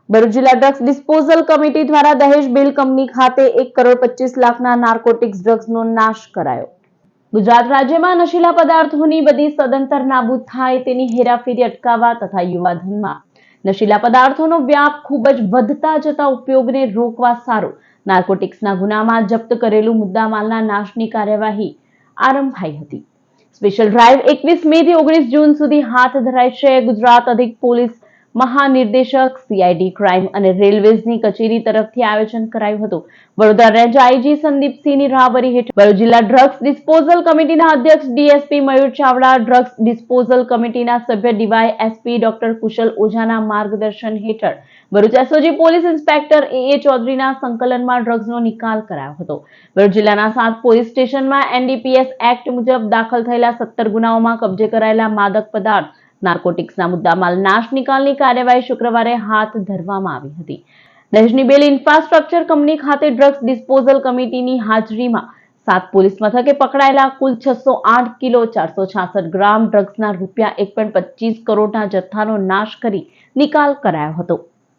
ભરૂચ જિલ્લા drugs disposal committee દ્વારા દહેજ બિલ કંપની ખાતે 1,25,00,000ના નાર્કોટિક્સ ડ્રગ્સનો નાશ કરાયો. ગુજરાત રાજ્યમાં નશીલા પદાર્થોની બધી સદંતર નાબૂદ થાય તેની હેરાફેરી અટકાવવા તથા યુવાધનમાં નશીલા પદાર્થોનો વ્યાપ ખૂબ જ વધતા જતા ઉપયોગને રોકવા સારું નાર્કોટિક્સના ગુનામાં જપ્ત કરેલું મુદ્દામાલના નાશની કાર્યવાહી આરંભાઈ હતી. સ્પેશિયલ ડ્રાઈવ 21 મે થી 19 જૂન સુધી હાથ ધરાઈ છે. ગુજરાત અધિક પોલીસ મહાનિર્દેશક સીઆઈડી ક્રાઇમ અને રેલવેઝની કચેરી તરફથી આયોજન કરાયું હતું. વડોદરા રેન્જ આઈજી સંદીપસિંહની રાહબરી હેઠળ ભરૂચ જિલ્લા ડ્રગ્સ ડિસ્પોઝલ કમિટીના અધ્યક્ષ DSP Mayur Chavda, drugs disposal કમિટીના સભ્ય ડીવાયએસપી ડોક્ટર કુશલ ઓઝાના માર્ગદર્શન હેઠળ Bharuch SOG police inspector A ચૌધરીના સંકલનમાં ડ્રગ્સનો નિકાલ કરાયો હતો. ભરૂચ જિલ્લાના 7 પોલીસ સ્ટેશનમાં એનડીપીએસ એક્ટ મુજબ દાખલ થયેલા 17 ગુનાઓમાં કબજે કરાયેલા માદક પદાર્થ નાર્કોટિક્સના મુદ્દામાલ નાશ નિકાલની કાર્યવાહી શુક્રવારે હાથ ધરવામાં આવી હતી. દહેજની બેલ ઇન્ફ્રાસ્ટ્રક્ચર કંપની ખાતે ડ્રગ્સ ડિસ્પોઝલ કમિટીની હાજરીમાં 7 પોલીસ મથકે પકડાયેલા કુલ 608 કિલો 466 ગ્રામ ડ્રગ્સના રૂપિયા 1.25 કરોડના જથ્થાનો નાશ કરી નિકાલ કરાયો હતો.